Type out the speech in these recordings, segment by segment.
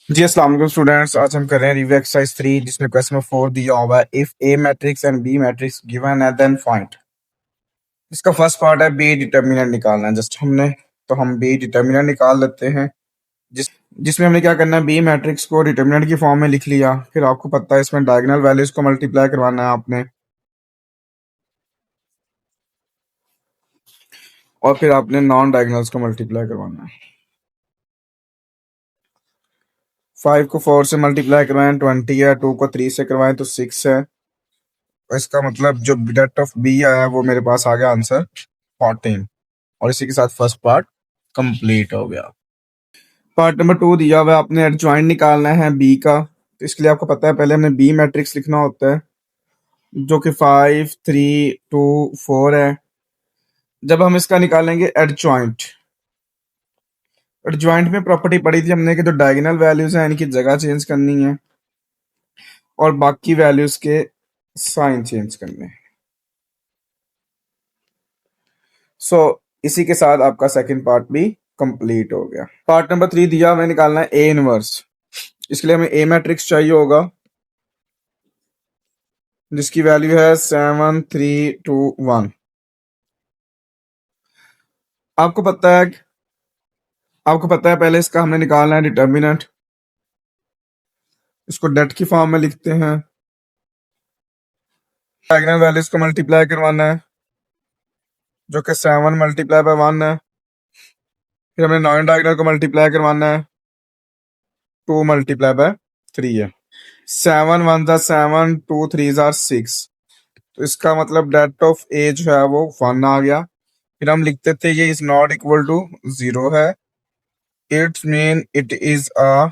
जी अस्सलाम वालेकुम स्टूडेंट्स। आज हम कर रहे हैं रिव्यू एक्सरसाइज 3 जिसमें क्वेश्चन नंबर 4 दिया हुआ है। If A matrix and B matrix given है देन फाइंड। इसका फर्स्ट पार्ट है बी डिटर्मिनेंट निकालना है। जस्ट हमने तो हम बी डिटर्मिनेंट निकाल लेते हैं जिसमें हमने क्या करना है, बी मैट्रिक्स को डिटर्मिनेंट की फॉर्म में लिख लिया। फिर आपको पता है इसमें डायगोनल वैल्यूज को मल्टीप्लाई करवाना है आपने, और फिर आपने नॉन डायगोनल्स को मल्टीप्लाई करवाना है। 5 को 4 से मल्टीप्लाई करवाएं 20 है, 2 को 3 से करवाएं तो 6 है। तो इसका मतलब जो डेट ऑफ बी आया वो मेरे पास आ गया आंसर 14। और इसी के साथ फर्स्ट पार्ट कंप्लीट हो गया। पार्ट नंबर 2 दिया हुआ है, आपने एडजॉइंट निकालना है बी का। तो इसके लिए आपको पता है पहले हमने बी मैट्रिक्स लिखना होता है जो कि 5 3 2 4 है। जब हम इसका निकालेंगे एडजॉइंट, एडजॉइंट में प्रॉपर्टी पढ़ी थी हमने कि जो डायगोनल वैल्यूज हैं इनकी जगह चेंज करनी है और बाकी वैल्यूज के साइन चेंज करने हैं। सो इसी के साथ आपका सेकंड पार्ट भी कंप्लीट हो गया। पार्ट नंबर 3 दिया हमें निकालना है ए इनवर्स। इसके लिए हमें ए मैट्रिक्स चाहिए होगा जिसकी वैल्यू है 7 3 2 1। आपको पता है आपको पता है पहले इसका हमने निकालना है डिटर्मिनेंट। इसको डेट की फॉर्म में लिखते हैं। डायगोनल वैल्यूज को मल्टीप्लाई करवाना है जो कि 7 मल्टीप्लाई बाय 1 है। फिर हमने नॉन डायगोनल को मल्टीप्लाई करवाना है 2 मल्टीप्लाई बाय 3 है। 7 1 जा 7, 2 3 जा 6। तो इसका मतलब डेट ऑफ ए जो है वो 1 आ गया। फिर हम लिखते थे ये इज नॉट इक्वल टू 0 है। It's mean it is a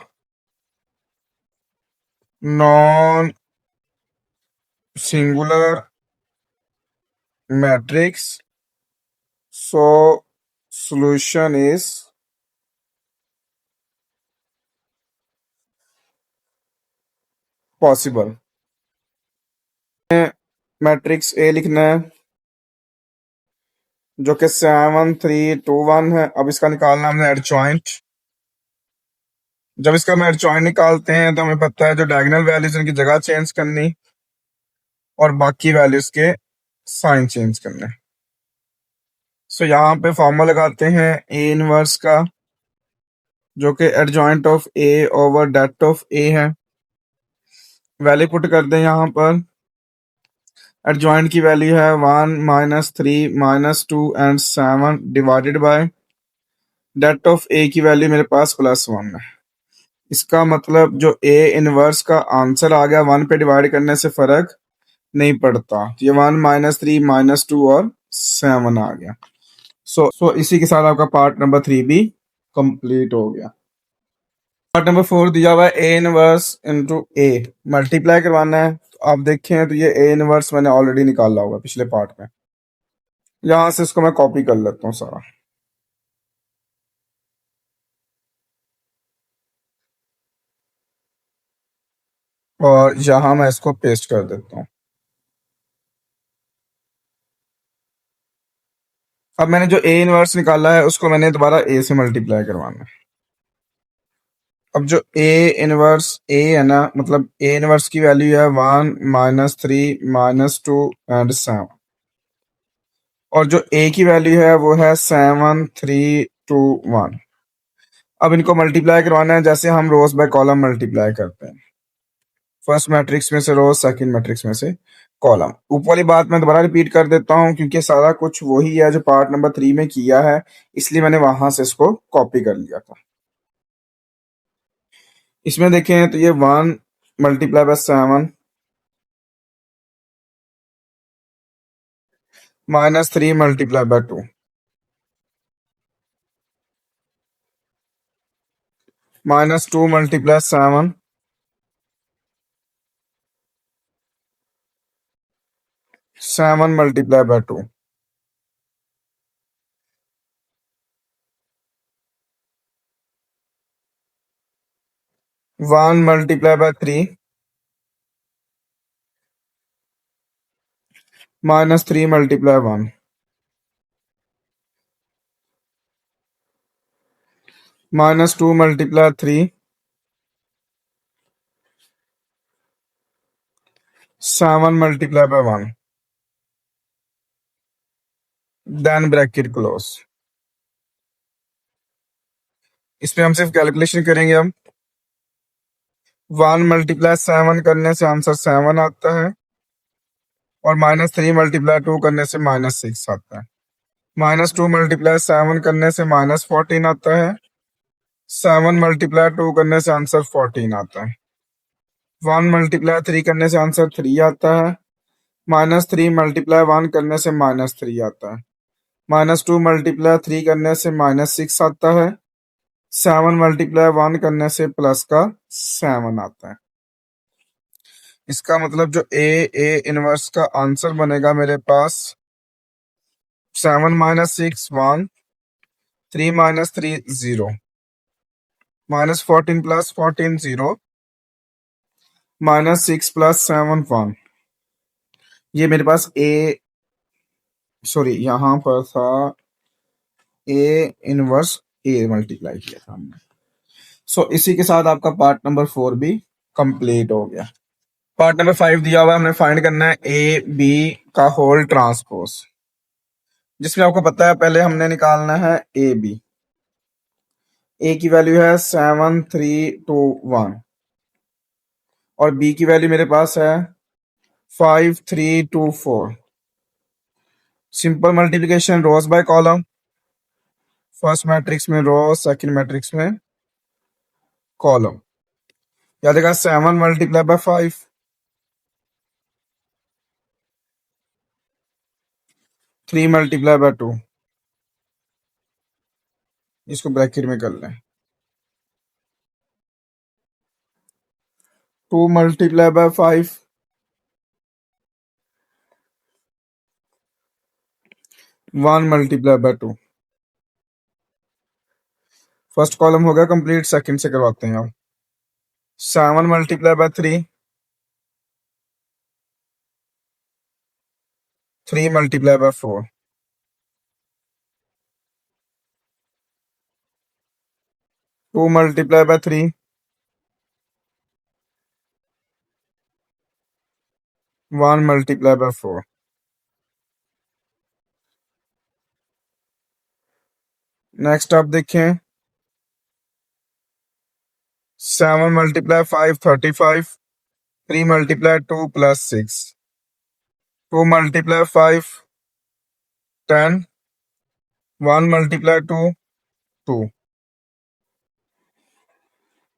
non singular matrix, so solution is possible। Matrix A लिखना है जो कि 7 3 2 1 है। अब इसका निकालना हमने एडजॉइंट। जब इसका हम एडजॉइंट निकालते हैं तो हमें पता है जो डायगोनल वैल्यूज उनकी जगह चेंज करनी और बाकी वैल्यूज के साइन चेंज करने। सो यहाँ पे फॉर्मूला लगाते हैं ए इनवर्स का जो कि adjoint of A over det of A है। वैल्यू पुट कर दें यहाँ पर। एडजॉइंट की वैल्यू है 1 -3 -2 and 7 divided by det of A की वैल्यू मेरे पास +1 है। इसका मतलब जो ए इनवर्स का आंसर आ गया 1 पे डिवाइड करने से फर्क नहीं पड़ता। तो ये 1 -3 -2 और 7 आ गया। सो इसी के साथ आपका पार्ट नंबर 3 भी कंप्लीट हो गया। पार्ट नंबर 4 दिया हुआ है A inverse into A multiply करवाना है। तो आप देखें तो ये ए इनवर्स मैंने ऑलरेडी निकाला होगा पिछले पार्ट में। यहां से इसको मैं कॉपी कर लेता हूँ सारा, और यहां मैं इसको पेस्ट कर देता हूँ। अब मैंने जो ए इनवर्स निकाला है उसको मैंने दोबारा ए से मल्टीप्लाई करवाना है। अब जो ए इनवर्स ए है ना, मतलब ए इनवर्स की वैल्यू है 1 -3 -2 एंड 7, और जो ए की वैल्यू है वो है 7 3 2 1। अब इनको मल्टीप्लाई करवाना है जैसे हम रोज बाय कॉलम मल्टीप्लाई करते हैं। फर्स्ट मैट्रिक्स में से रोज, सेकंड मैट्रिक्स में से कॉलम। ऊपर वाली बात मैं दोबारा रिपीट कर देता हूँ क्योंकि सारा कुछ वही है जो पार्ट नंबर 3 में किया है, इसलिए मैंने वहां से इसको कॉपी कर लिया था। इसमें देखें तो ये 1 multiply by 7 -3 multiply by 2 -2 multiply 7 7 multiply by 2 1 multiply by 3 -3 multiply 1 -2 multiply 3 7 multiplied by 1, then bracket close। इसमें हम सिर्फ कैलकुलेशन करेंगे। हम 1 मल्टीप्लाई 7 करने से आंसर 7 आता है, और -3 मल्टीप्लाई 2 करने से -6 आता है। -2 मल्टीप्लाई 7 करने से -14 आता है। 7 मल्टीप्लाई 2 करने से आंसर 14 आता है। 1 मल्टीप्लाई 3 करने से आंसर 3 आता है। -3 मल्टीप्लाई 1 करने से -3 आता है। -2 मल्टीप्लाई 3 करने से -6 आता है। 7 मल्टीप्लाई 1 करने से प्लस का 7 आता है। इसका मतलब जो ए इनवर्स का आंसर बनेगा मेरे पास 7 - 6 1, 3 - 3 0, -14 + 14 0, -6 + 7 1। ये मेरे पास यहां पर था ए इनवर्स ए मल्टीप्लाई किया था हमने। इसी के साथ आपका पार्ट नंबर 4 भी कंप्लीट हो गया। पार्ट नंबर 5 दिया हुआ है, हमने फाइंड करना है ए बी का होल ट्रांसपोज, जिसमें आपको पता है पहले हमने निकालना है ए बी। ए की वैल्यू है 7 3 2 1, और बी की वैल्यू मेरे पास है 5 3 2 4। Simple multiplication rows by column, first matrix में रो, सेकंड मैट्रिक्स में कॉलम। याद रखा 7 मल्टीप्लाई बाय 5, 3 मल्टीप्लाई बाय 2, इसको ब्रैकेट में कर लें। 2 multiply by 5, 1 multiply by 2। First column हो गया कंप्लीट, सेकंड से करवाते हैं अब। 7 multiply by 3, 3 multiply bye 4, 2 multiply by 3, 1 multiply by 4। Next आप देखें 7 multiply 5 35, 3 multiply 2 + 6, 2 multiply 5 10, 1 multiply 2 2,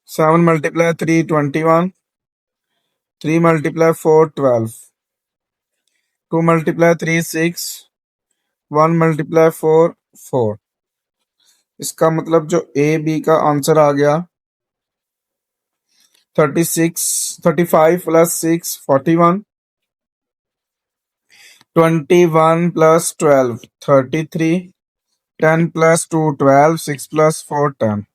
7 multiply 3 21, 3 multiply 4 12, 2 multiply 3 6, 1 multiply 4 4। इसका मतलब जो ए बी का आंसर आ गया 35 + 6 41, 21 + 12 33, 10 + 2 12, 6 + 4 10।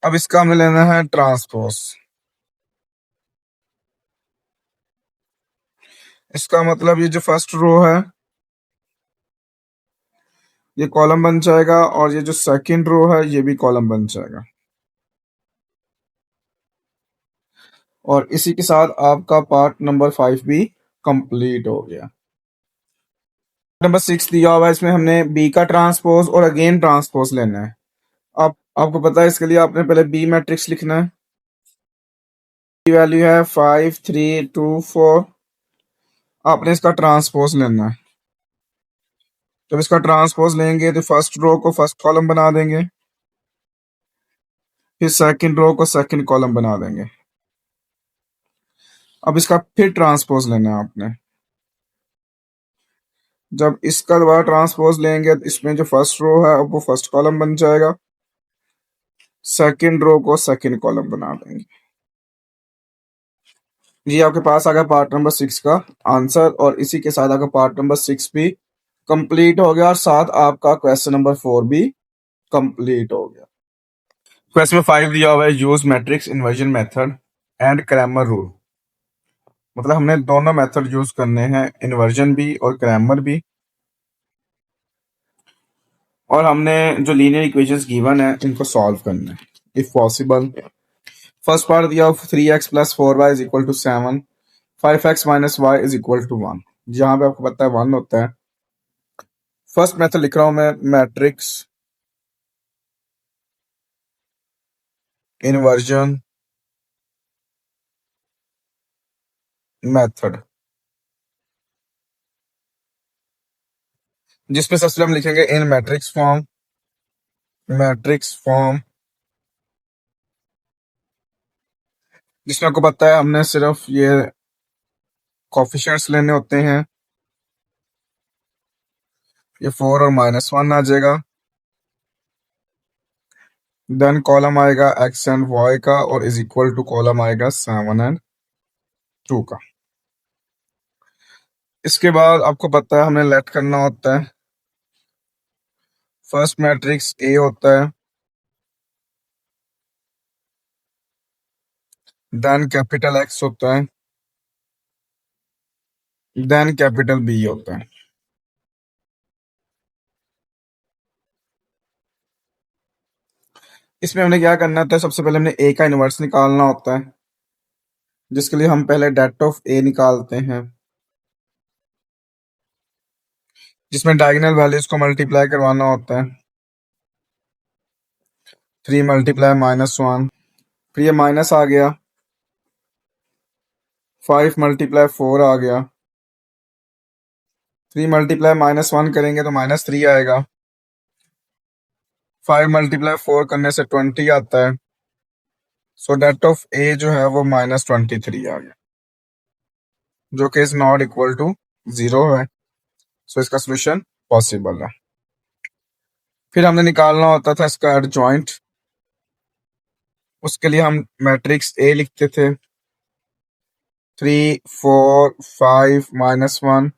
अब इसका हमें लेना है ट्रांसपोज। इसका मतलब ये जो फर्स्ट रो है ये कॉलम बन जाएगा, और ये जो सेकंड रो है ये भी कॉलम बन जाएगा। और इसी के साथ आपका पार्ट नंबर 5 भी कंप्लीट हो गया। नंबर 6 दिया हुआ है, इसमें हमने बी का ट्रांसपोज और अगेन ट्रांसपोज लेना है। आपको पता है इसके लिए आपने पहले बी मैट्रिक्स लिखना है। वैल्यू है 5 3 2 4। आपने इसका ट्रांसपोज लेना है। जब इसका ट्रांसपोज लेंगे तो फर्स्ट रो को फर्स्ट कॉलम बना देंगे, फिर सेकंड रो को सेकंड कॉलम बना देंगे। अब इसका फिर ट्रांसपोज लेना है आपने। जब इसका दोबारा ट्रांसपोज लेंगे तो इसमें जो फर्स्ट रो है वो फर्स्ट कॉलम बन जाएगा, सेकंड रो को सेकंड कॉलम बना देंगे। ये आपके पास आ गया पार्ट नंबर 6 का आंसर, और इसी के साथ आपका पार्ट नंबर 6 भी कंप्लीट हो गया, और साथ आपका क्वेश्चन नंबर 4 भी कंप्लीट हो गया। क्वेश्चन 5 दिया हुआ है use matrix inversion method and Cramer rule. मतलब हमने दोनों मेथड यूज करने हैं, इन्वर्जन भी और क्रैमर भी। और हमने जो लीनियर इक्वेशंस गिवन है इनको सॉल्व करना है इफ पॉसिबल। फर्स्ट पार्ट दिया 3x + 4y = 7, 5x minus y is equal to 1। जहां पे आपको पता है 1 होता है। फर्स्ट मेथड लिख रहा हूं मैं, मैट्रिक्स इन्वर्जन मेथड, जिसमें सबसे पहले हम लिखेंगे इन मैट्रिक्स फॉर्म। मैट्रिक्स फॉर्म जिसमें आपको पता है हमने सिर्फ ये कोफिशिएंट्स लेने होते हैं। ये 4 और -1 आ जाएगा। देन कॉलम आएगा x एंड y का और इज इक्वल टू कॉलम आएगा 7 एंड 2 का। इसके बाद आपको पता है हमने लेट करना होता है। फर्स्ट मैट्रिक्स ए होता है, देन कैपिटल X होता है, देन कैपिटल B होता है। इसमें हमने क्या करना होता है, सबसे पहले हमने ए का इनवर्स निकालना होता है, जिसके लिए हम पहले डेट ऑफ ए निकालते हैं, जिसमें डायगोनल वैल्यूज को मल्टीप्लाई करवाना होता है। 3 मल्टीप्लाई -1, फिर ये माइनस आ गया। 5 मल्टीप्लाई 4 आ गया। 3 मल्टीप्लाई -1 करेंगे तो -3 आएगा। 5 मल्टीप्लाई 4 करने से 20 आता है। सो डेट ऑफ ए जो है वो -23 आ गया, जो कि इज नॉट इक्वल टू 0 है। सो इसका सोल्यूशन पॉसिबल है। फिर हमने निकालना होता था इसका एडजॉइंट। उसके लिए हम मैट्रिक्स ए लिखते थे, 3 4 5 -1।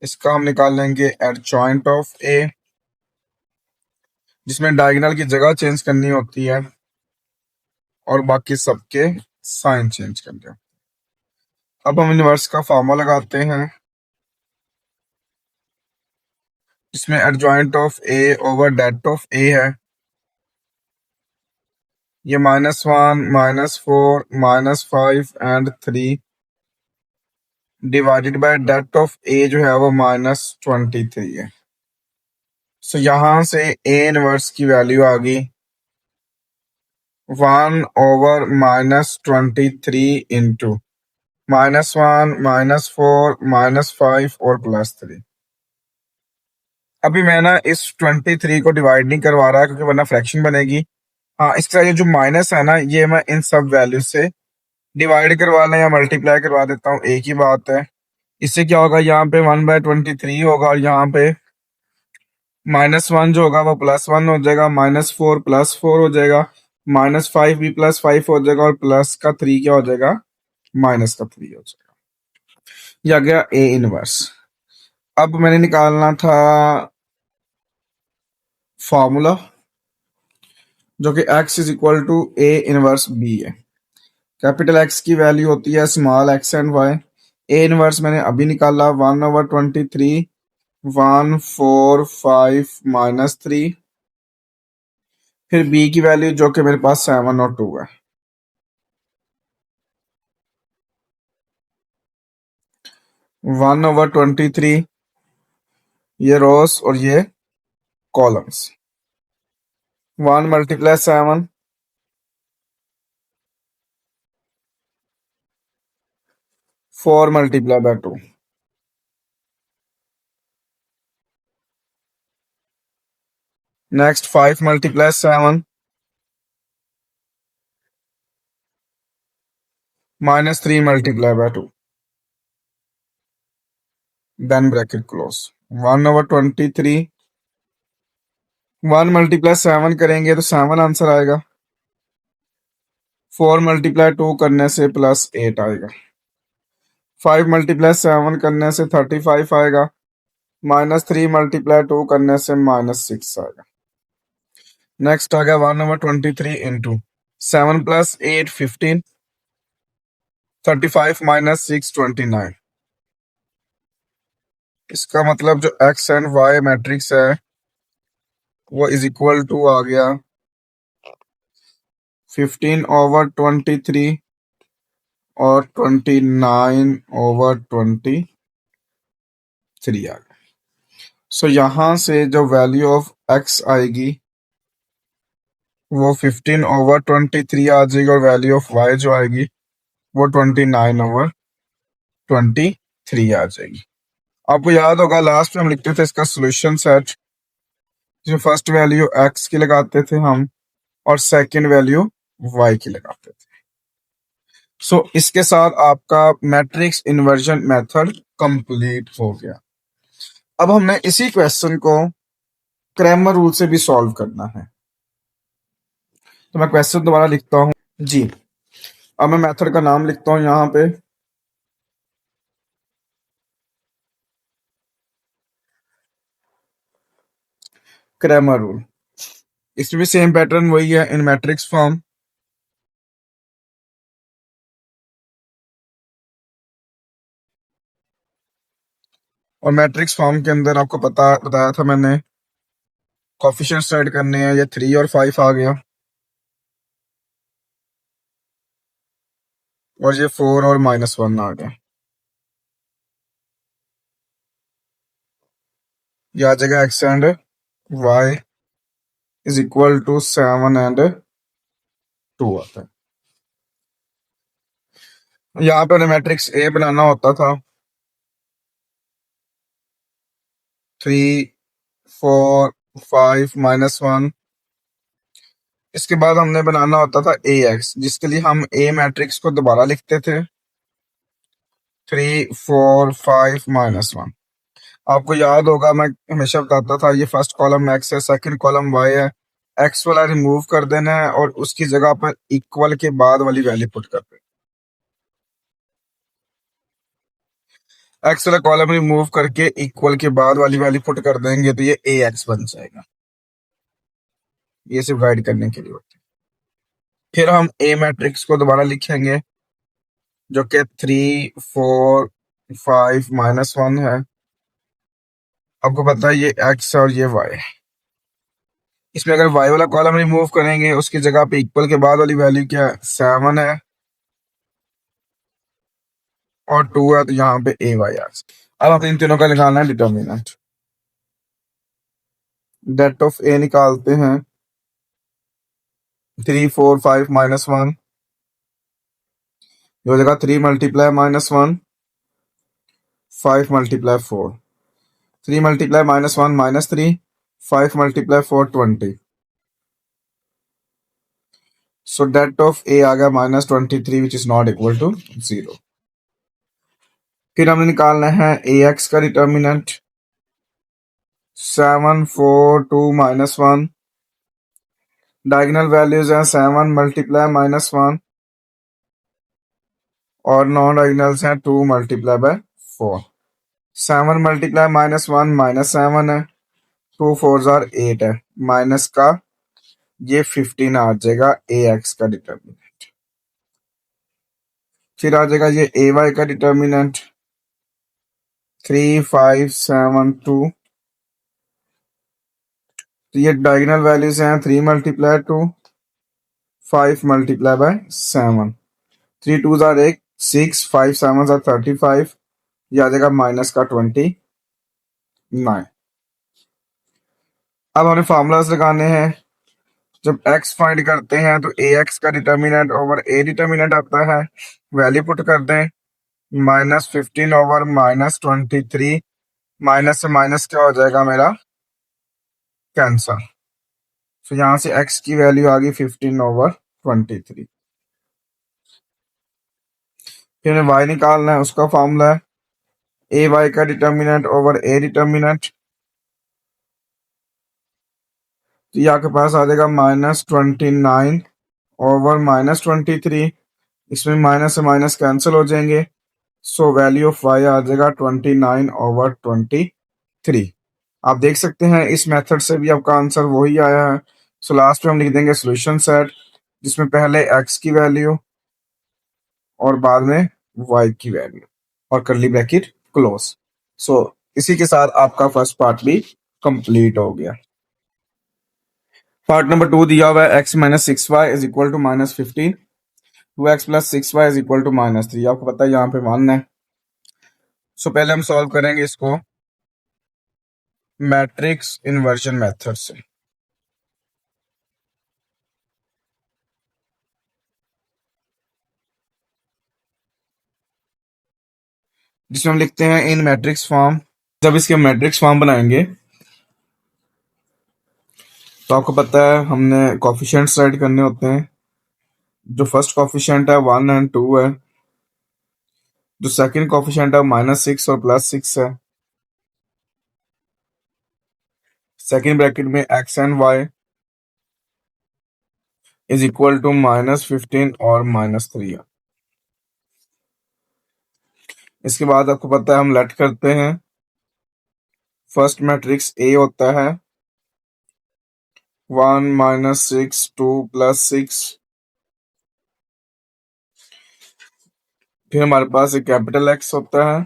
इसका हम निकाल लेंगे एडजॉइंट ऑफ ए, जिसमें डायगोनल की जगह चेंज करनी होती है और बाकी सबके साइन चेंज करने होते हैं। अब हम इनवर्स का फार्मूला लगाते हैं, जिसमें adjoint of A over det of A है। ये -1 -4 -5 and 3 divided by det of A जो है वो -23 है। सो यहां से ए इनवर्स की वैल्यू आ गई 1 ओवर -23 इंटू -1 -4 -5 और +3। अभी मैं ना इस 23 को डिवाइड नहीं करवा रहा क्योंकि वरना फ्रैक्शन बनेगी। हाँ, इसका ये जो माइनस है ना, ये मैं इन सब वैल्यू से डिवाइड करवा लें या मल्टीप्लाई करवा देता हूँ, एक ही बात है। इससे क्या होगा, यहाँ पे 1/23 होगा और यहाँ पे -1 जो होगा वो +1 हो जाएगा, -4 +4 हो जाएगा, -5 भी +5 हो जाएगा और प्लस का 3 क्या हो जाएगा, -3 हो जाएगा। ये आ गया ए इनवर्स। अब मैंने निकालना था फॉर्मूला, जो कि x is equal to A inverse B है। कैपिटल X की वैल्यू होती है small x and y। A inverse मैंने अभी निकाला 1/23 1 4 5 -3। फिर b की वैल्यू जो कि मेरे पास 7 और 2 है। 1/23 ये रोस और ये columns. 1 multiply 7, 4 multiply by 2। Next 5 multiply 7 -3 multiply by 2। Then bracket close. 1/23 1 multiply 7 करेंगे तो 7 आंसर आएगा। 4 मल्टीप्लाई 2 करने से +8 आएगा। 5 मल्टीप्लाई 7 करने से 35 आएगा। -3 मल्टीप्लाई 2 करने से -6 आएगा। नेक्स्ट आ गया 1/23 इंटू 7 + 8 15, 35 - 6 29। इसका मतलब जो x एंड y मैट्रिक्स है वो इज इक्वल टू आ गया 15/23 और 29/23 आ गया। सो यहां से जो वैल्यू ऑफ x आएगी वो 15/23 आ जाएगी, और वैल्यू ऑफ y जो आएगी वो 29/23 आ जाएगी। आपको याद होगा लास्ट में हम लिखते थे इसका सोल्यूशन सेट, जिसमें फर्स्ट वैल्यू x की लगाते थे हम और सेकंड वैल्यू y की लगाते थे। सो इसके साथ आपका मैट्रिक्स इन्वर्जन मेथड कंप्लीट हो गया। अब हमने इसी क्वेश्चन को क्रैमर रूल से भी सॉल्व करना है। तो मैं क्वेश्चन दोबारा लिखता हूं जी। अब मैं मेथड का नाम लिखता हूं यहां पे, क्रैमर रूल। इसमें भी सेम पैटर्न वही है, इन मैट्रिक्स फॉर्म। और मैट्रिक्स फॉर्म के अंदर आपको बताया था मैंने, कोफिशिएंट्स ऐड करने हैं। ये 3 और 5 आ गया, और ये 4 और -1 आ गया। ये आ जाएगा x and y is equal to 7 and 2 आता है। यहाँ पे हमें मैट्रिक्स ए बनाना होता था 3 4 5 -1। इसके बाद हमने बनाना होता था ए एक्स, जिसके लिए हम ए मैट्रिक्स को दोबारा लिखते थे 3 4 5 -1। आपको याद होगा मैं हमेशा बताता था ये फर्स्ट कॉलम एक्स है, सेकंड कॉलम वाई है। एक्स वाला रिमूव कर देना है और उसकी जगह पर इक्वल के बाद वाली वैल्यू पुट कर देना। एक्स वाला कॉलम रिमूव करके इक्वल के बाद वाली वैल्यू पुट कर देंगे तो ये ए एक्स बन जाएगा। ये सिर्फ गाइड करने के लिए होता है। फिर हम ए मैट्रिक्स को दोबारा लिखेंगे जो कि 3 4 5 -1 है। आपको पता है ये एक्स और ये वाई। इसमें अगर वाई वाला कॉलम रिमूव करेंगे उसकी जगह पे इक्वल के बाद वाली वैल्यू क्या है, 7 है और 2 है, तो यहाँ पे ए वाई आ। अब हम इन तीनों का निकालना है डिटर्मिनेंट। डेट ऑफ ए निकालते हैं 3 4 5 -1, हो जाएगा 3 × -1 5 × 4, 3 × -1 -3, 5 × 4 20। सो डेट ऑफ ए आ गया -23 which is not equal to 0। फिर हमने निकालना है ए एक्स का डिटर्मिनेंट 7 4 2 -1। डायगोनल वैल्यूज हैं 7 × -1 और नॉन डायगोनल्स हैं 2 × 4। 7 × -1 -7 है, 2 4 8 है, माइनस का ये 15 आ जाएगा ए एक्स का डिटर्मिनेंट। फिर आ जाएगा ये ए वाई का डिटर्मिनेंट 3 5 7 2। तो ये डायगोनल वैल्यूज हैं 3 × 2 5 × 7, 3 2 8 6 5 7 35। ये आ जाएगा माइनस का 29। अब हमें फार्मूलाज लगाने हैं। जब x फाइंड करते हैं तो ए एक्स का डिटर्मिनेंट ओवर ए डिटर्मिनेंट आता है, वैल्यू पुट कर दें -15/-23। माइनस से माइनस क्या हो जाएगा मेरा, कैंसर। तो यहां से x की वैल्यू आ गई 15/23। फिर हमें y निकालना है, उसका फॉर्मूला है ए वाई का डिटर्मिनेंट ओवर ए डिटर्मिनेंट। तो ये आपके पास आ जाएगा -29 ओवर -23। इसमें माइनस से माइनस कैंसिल हो जाएंगे। सो वैल्यू ऑफ y आ जाएगा 29/23। आप देख सकते हैं इस मेथड से भी आपका आंसर वही आया है। सो लास्ट में हम लिख देंगे सॉल्यूशन सेट, जिसमें पहले x की वैल्यू और बाद में y की वैल्यू और करली ब्रैकेट क्लोज। सो इसी के साथ आपका फर्स्ट पार्ट भी कंप्लीट हो गया। पार्ट नंबर 2 दिया हुआ है x - 6y is equal to -15। 2x plus 6y is equal to -3। आपको पता है यहाँ पे 1 है। सो पहले हम सॉल्व करेंगे इसको मैट्रिक्स इन्वर्जन मेथड से। जिसमें हम लिखते हैं इन मैट्रिक्स फॉर्म। जब इसके मैट्रिक्स फॉर्म बनाएंगे तो आपको पता है हमने कोफिशिएंट्स राइट करने होते हैं। जो फर्स्ट कोफिशिएंट है 1 एंड 2 है। जो सेकंड कोफिशिएंट है -6 और +6 है। सेकंड ब्रैकेट में x and y is equal to -15 और -3 है। इसके बाद आपको पता है हम लेट करते हैं। फर्स्ट मैट्रिक्स A होता है 1 -6 2 +6। फिर हमारे पास एक कैपिटल X होता है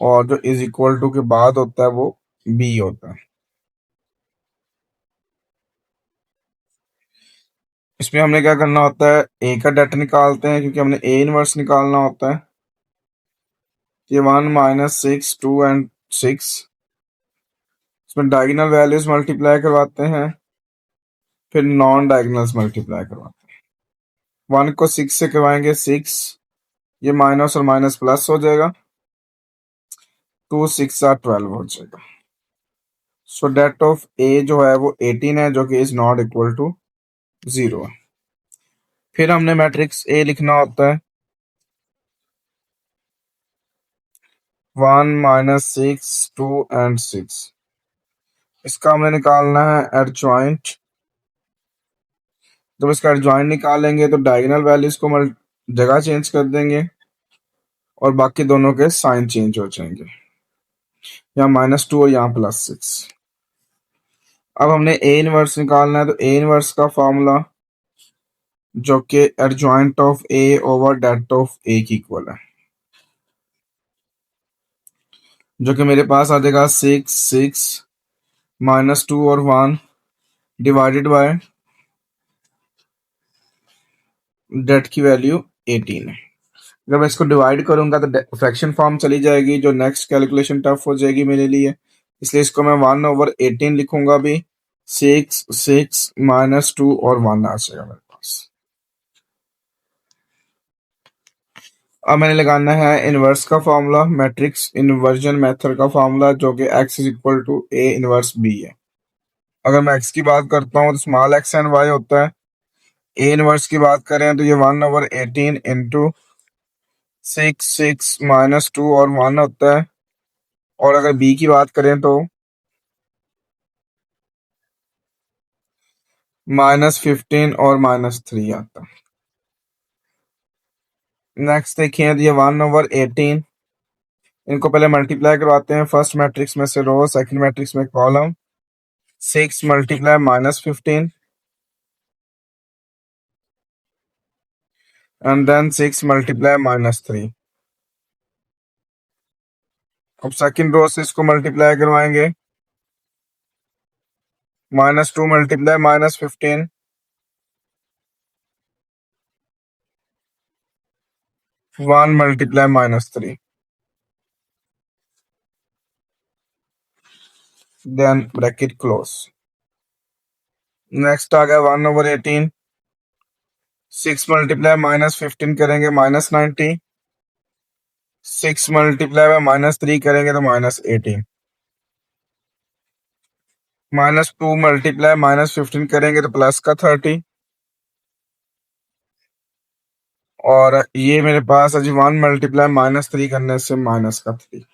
और जो इज इक्वल टू के बाद होता है वो B होता है। इसमें हमने क्या करना होता है, A का डाटा निकालते हैं क्योंकि हमने A इनवर्स निकालना होता है। ये 1 -6 2 एंड 6। इसमें डायगोनल वैल्यूज मल्टीप्लाई करवाते हैं, फिर नॉन डायगोनल्स मल्टीप्लाई करवाते हैं। 1 को 6 से करवाएंगे 6, ये माइनस और माइनस प्लस हो जाएगा। 2 6 12 हो जाएगा। सो डेट ऑफ A जो है वो 18 है, जो कि इज नॉट इक्वल टू 0 है। फिर हमने मैट्रिक्स A लिखना होता है 1 -6 2 एंड 6। इसका हमने निकालना है एडजॉइंट। जब इसका एडजॉइंट निकालेंगे तो डायगोनल वैल्यूज को जगह चेंज कर देंगे और बाकी दोनों के साइन चेंज हो जाएंगे। यहाँ -2 और यहाँ +6। अब हमने A इनवर्स निकालना है, तो A इनवर्स का फॉर्मूला जो कि adjoint of A over det of A की इक्वल है, जो कि मेरे पास आ जाएगा 6 6 -2 और 1 डिवाइडेड बाय डेट की वैल्यू 18 है। अगर मैं इसको डिवाइड करूंगा तो फ्रैक्शन फॉर्म चली जाएगी, जो नेक्स्ट कैलकुलेशन टफ हो जाएगी मेरे लिए। इसलिए इसको मैं 1/18 लिखूंगा भी। 6 6 -2 और 1 आ जाएगा मेरे पास। अब मैंने लगाना है इनवर्स का फॉर्मूला, मैट्रिक्स इन्वर्जन मेथड का फॉर्मूला, जो कि x is equal to A inverse B है। अगर मैं x की बात करता हूँ तो स्मॉल x एंड y होता है। A इनवर्स की बात करें तो ये 1/18 इंटू 6 6 -2 और 1 होता है। और अगर B की बात करें तो -15 और -3 आता है। नेक्स्ट देखिए तो ये 1/18, इनको पहले मल्टीप्लाई करवाते हैं। फर्स्ट मैट्रिक्स में से रो, सेकंड मैट्रिक्स में column. 6 multiply -15 and then 6 multiply -3। अब सेकंड रो से इसको मल्टीप्लाई करवाएंगे। -2 multiply -15 1 multiply -3, then bracket close. Next आ गया 1/18। 6 मल्टीप्लाई -15 करेंगे -90। 6 मल्टीप्लाई बाय -3 करेंगे तो -18। -2 मल्टीप्लाई -15 करेंगे तो प्लस का 30। और ये मेरे पास अजी 1 मल्टीप्लाई -3 करने से माइनस का 3।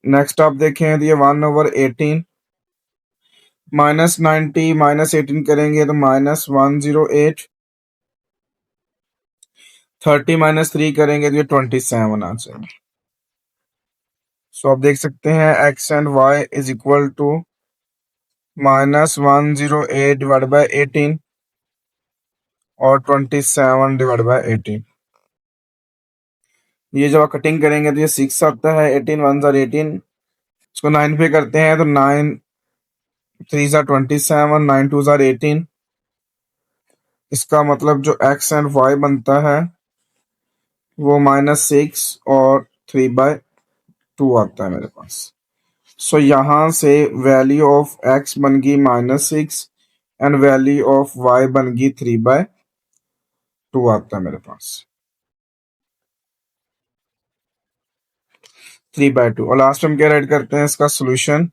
नेक्स्ट आप देखें तो ये 1/18 -90 -18 करेंगे तो -108। 30 -3 करेंगे तो ये 27 आ जाएगा। सो आप देख सकते हैं x and y is equal to -108 divide by 18 और 27 डिवाइड बाय 18। ये जब आप कटिंग करेंगे तो ये 6 आता है। 18 1 ज़ार 18, इसको 9 पे करते हैं तो 9 3 ज़ार 27, 9 2 ज़ार 18। इसका मतलब जो x एंड y बनता है वो -6 और 3/2 आता है मेरे पास। सो यहाँ से वैल्यू ऑफ x बन गई -6 एंड वैल्यू ऑफ y बन गई 3/2 आता है मेरे पास, 3/2। और लास्ट में हम क्या राइट करते हैं इसका सोल्यूशन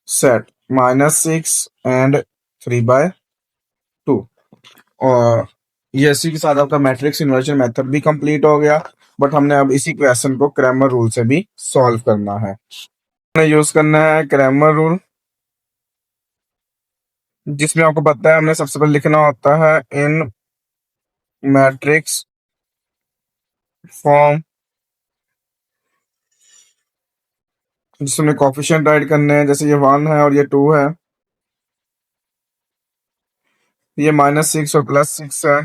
सेट -6 एंड 3/2। और ये इसी के साथ आपका मैट्रिक्स इन्वर्जन मेथड भी कंप्लीट हो गया। बट हमने अब इसी क्वेश्चन को क्रैमर रूल से भी सॉल्व करना है। हमने यूज करना है क्रैमर रूल, जिसमें आपको पता है हमने सबसे पहले लिखना होता है इन मैट्रिक्स फॉर्म, जिसमें कोफिशिएंट राइट करने हैं। जैसे ये 1 है और ये 2 है, ये -6 और +6 है।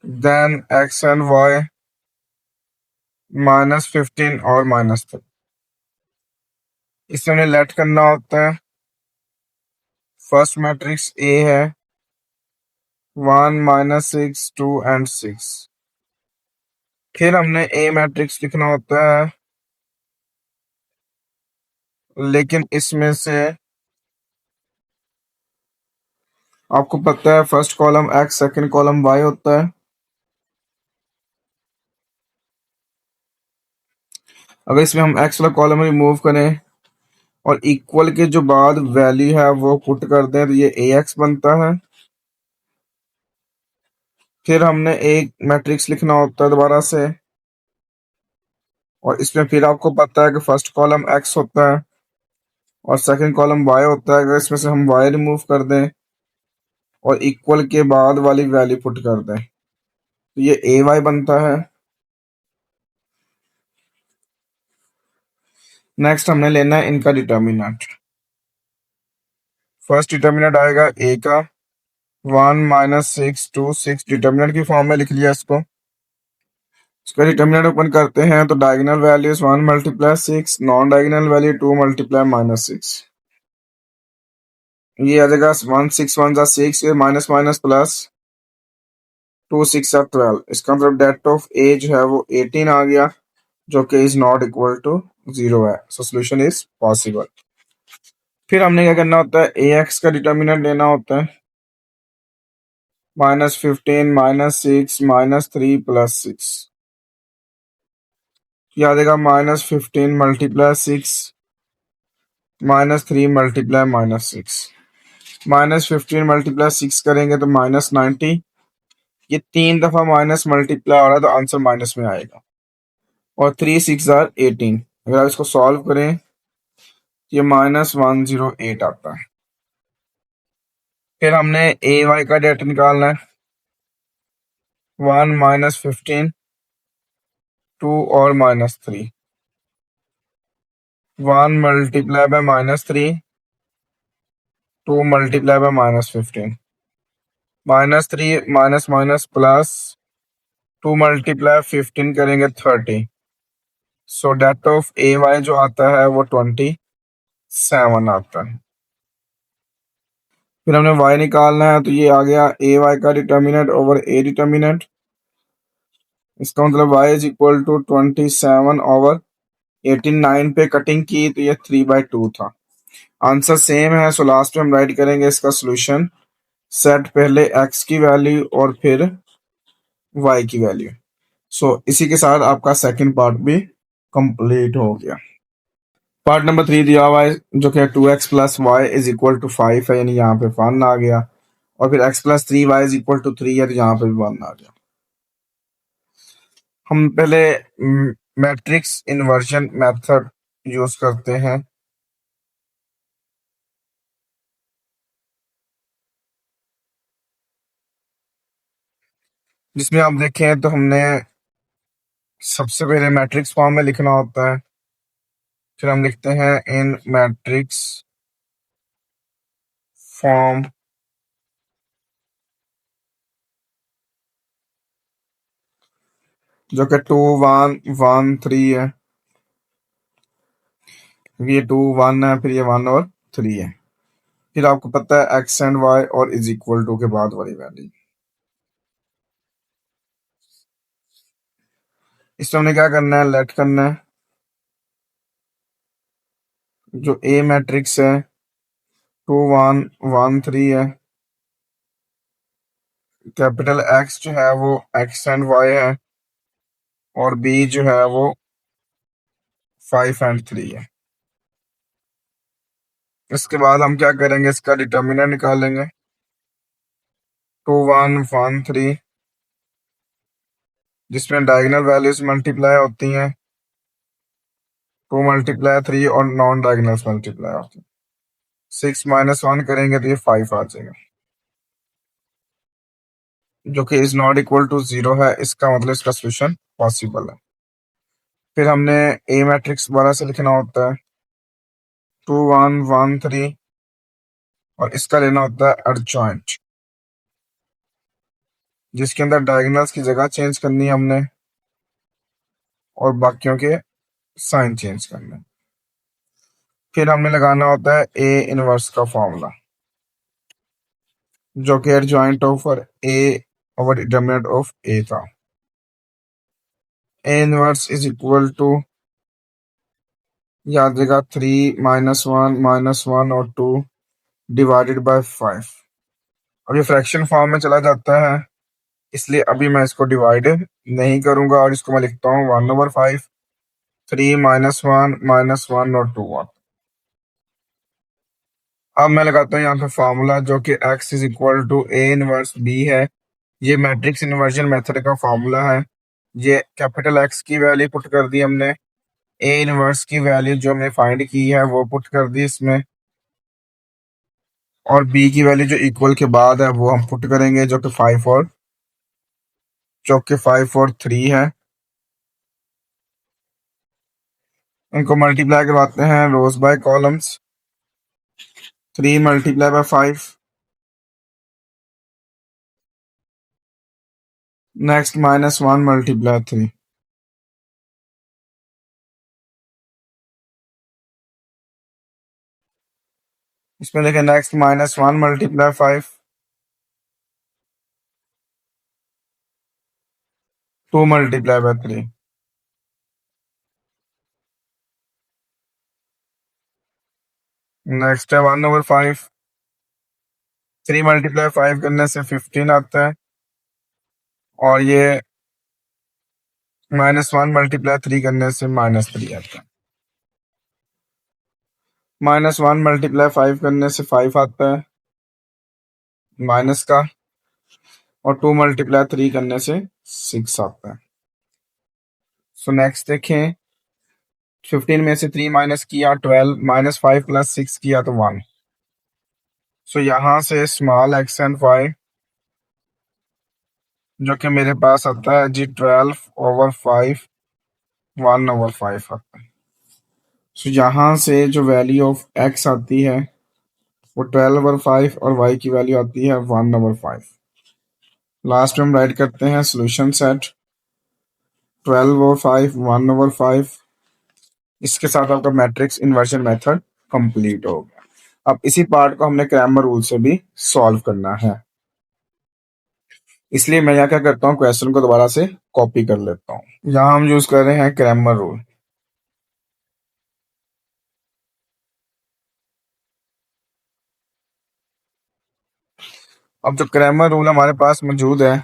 देन x एंड y -15 और -3। इसमें हमें लेट करना होता है। फर्स्ट मैट्रिक्स A है 1 -6 2 एंड 6। फिर हमने A मैट्रिक्स लिखना होता है, लेकिन इसमें से आपको पता है first column x second column y होता है। अगर इसमें हम x वाला कॉलम रिमूव करें और इक्वल के जो बाद वैल्यू है वो पुट कर दें तो ये ax बनता है। फिर हमने एक मैट्रिक्स लिखना होता है दोबारा से, और इसमें फिर आपको पता है कि फर्स्ट कॉलम x होता है और सेकंड कॉलम y होता है। अगर इसमें से हम y रिमूव कर दें और इक्वल के बाद वाली वैल्यू पुट कर दें तो ये ay बनता है। नेक्स्ट हमने लेना है इनका डिटर्मिनेंट। फर्स्ट डिटर्मिनेंट आएगा a का 1 -6 2 6, डिटर्मिनेंट की फॉर्म में लिख लिया इसको। इसका डिटर्मिनेंट ओपन करते हैं तो diagonal value 1 × 6, non diagonal value 2 × -6। ये आ जाएगा 1 6 1 6, ये माइनस माइनस प्लस 2 6 12। इसका मतलब डेट ऑफ ए जो है वो 18 आ गया, जो कि इज नॉट इक्वल टू 0 है। सो सोल्यूशन इज पॉसिबल। फिर हमने क्या करना होता है, ए एक्स का डिटर्मिनेंट लेना होता है -15 -6 -3 +6। ये आ जाएगा -15 × 6 -3 × -6। -15 × 6 करेंगे तो -90। ये 3 दफा माइनस मल्टीप्लाई हो रहा है तो आंसर माइनस में आएगा। और 3 6 आर 18। अगर आप इसको सॉल्व करें तो ये -108 आता है। फिर हमने ए वाई का डेटा निकालना है 1 -15 2 और -3। 1 multiply by -3 2 multiply bye -15। -3 minus minus plus 2 multiply 15 करेंगे 30। सो डेट ऑफ ए वाई जो आता है वो 27 आता है। फिर हमने y निकालना है तो ये आ गया ए वाई का डिटर्मिनेंट ओवर ए डिटर्मिनेंट। इसका मतलब y is equal to 27 over 89 पे कटिंग की तो ये 3/2 था। आंसर सेम है, सो लास्ट में हम राइट करेंगे इसका सोल्यूशन सेट पहले x की वैल्यू और फिर y की वैल्यू। सो इसी के साथ आपका सेकंड पार्ट भी कंप्लीट हो गया। पार्ट नंबर 3 दिया हुआ है जो कि 2x + y is equal to 5 है, यानी यहाँ पे 1 आ गया। और फिर x + 3y is equal to 3 है तो यहाँ पे भी 1 आ गया। हम पहले मैट्रिक्स इन्वर्जन मेथड यूज करते हैं, जिसमें आप देखें तो हमने सबसे पहले मैट्रिक्स फॉर्म में लिखना होता है। फिर हम लिखते हैं इन मैट्रिक्स फॉर्म, जो कि 2 1 1 3 है। ये 2 1 है, फिर ये 1 और 3 है। फिर आपको पता है एक्स एंड वाई और इज इक्वल टू के बाद वाली वैल्यू। इसमें हमने क्या करना है, लेट करना है जो ए मैट्रिक्स है 2 1 1 3 है, कैपिटल एक्स जो है वो एक्स एंड वाई है, और बी जो है वो 5 एंड 3 है। इसके बाद हम क्या करेंगे, इसका डिटर्मिनेंट निकालेंगे 2 1 1 3, जिसमें डायगोनल वैल्यूज मल्टीप्लाई होती हैं, 2 मल्टीप्लाई 3 और नॉन डायगोनल्स मल्टीप्लाई होती हैं। 6 -1 करेंगे तो ये 5 आ जाएगा, जो कि इज नॉट इक्वल टू 0 है। इसका मतलब इसका सोल्यूशन पॉसिबल है। फिर हमने ए मैट्रिक्स दोबारा से लिखना होता है 2 1 1 3, और इसका लेना होता है एडजॉइंट, जिसके अंदर डायगोनल्स की जगह चेंज करनी है हमने और बाकियों के साइन चेंज करने हैं। फिर हमने लगाना होता है ए इनवर्स का फॉर्मूला, जो कि adjoint of A over determinant of A था। A inverse is equal to, याद रखिएगा, 3 -1 और 2 डिवाइडेड बाय 5। अब ये फ्रैक्शन फॉर्म में चला जाता है, इसलिए अभी मैं इसको डिवाइड नहीं करूंगा और इसको मैं लिखता हूँ 1/5, 3 -1 और 2 1। अब मैं लगाता हूँ यहाँ पे फार्मूला, जो कि x is equal to A inverse B है। ये मैट्रिक्स इन्वर्जन मेथड का फार्मूला है। ये कैपिटल एक्स की वैल्यू पुट कर दी हमने, ए इनवर्स की वैल्यू जो हमने फाइंड की है वो पुट कर दी इसमें, और बी की वैल्यू जो इक्वल के बाद है वो हम पुट करेंगे, जो कि 5 और 3 है। इनको मल्टीप्लाई करवाते हैं rows by columns. 3 multiply by 5, next -1 multiply 3, इसमें देखें next -1 multiply 5, 2 multiply by 3, next है 1/5। 3 मल्टीप्लाई 5 करने से 15 आता है, और ये -1 मल्टीप्लाई 3 करने से -3 आता है। -1 मल्टीप्लाई 5 करने से 5 आता है माइनस का, और 2 मल्टीप्लाई 3 करने से 6 आता है। सो नेक्स्ट देखें, 15 में से 3 माइनस किया 12, -5 + 6 किया तो 1। सो यहाँ से स्मॉल एक्स एंड वाई, जो कि मेरे पास आता है जी 12/5, 1/5 आता है। सो यहाँ से जो वैल्यू ऑफ एक्स आती है वो 12/5 और वाई की वैल्यू आती है 1/5। लास्ट में हम राइट करते हैं सोल्यूशन सेट 12/5, 1/5। इसके साथ आपका मैट्रिक्स इन्वर्जन मेथड कंप्लीट हो गया। अब इसी पार्ट को हमने क्रैमर रूल से भी सॉल्व करना है, इसलिए मैं यहाँ क्या करता हूँ, क्वेश्चन को दोबारा से कॉपी कर लेता हूँ। यहाँ हम यूज कर रहे हैं क्रैमर रूल। अब जो क्रैमर रूल हमारे पास मौजूद है,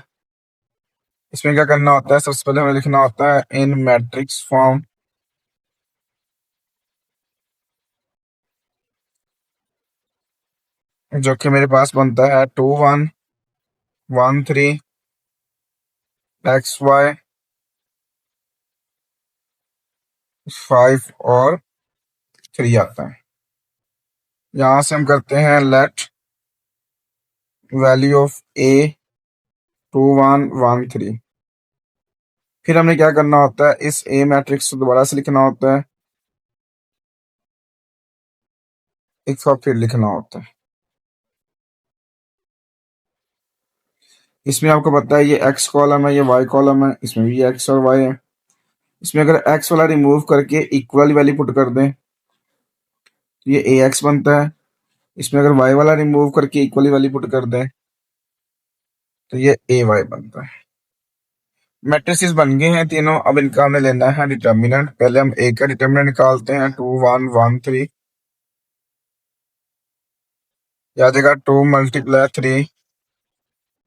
इसमें क्या करना होता है, सबसे पहले हमें लिखना होता है इन मैट्रिक्स फॉर्म, जो कि मेरे पास बनता है 2 1 1 3 एक्स वाई 5 और 3 आता है। यहाँ से हम करते हैं लेट वैल्यू ऑफ ए 2 1 1 3। फिर हमने क्या करना होता है, इस ए मैट्रिक्स को दोबारा से लिखना होता है, इसका फिर लिखना होता है। इसमें आपको पता है ये एक्स कॉलम है, ये वाई कॉलम है, इसमें भी एक्स और वाई है। इसमें अगर एक्स वाला रिमूव करके इक्वल वैल्यू पुट कर दें तो ये ए एक्स बनता है, इसमें अगर y वाला रिमूव करके इक्वली वाली पुट कर दें तो ये ए वाई बनता है। मैट्रिसेस बन गए हैं तीनों। अब इनका हमें लेना है डिटर्मिनेंट। पहले हम ए का डिटर्मिनेंट निकालते हैं, 2 1 1 3। या देगा 2 × 3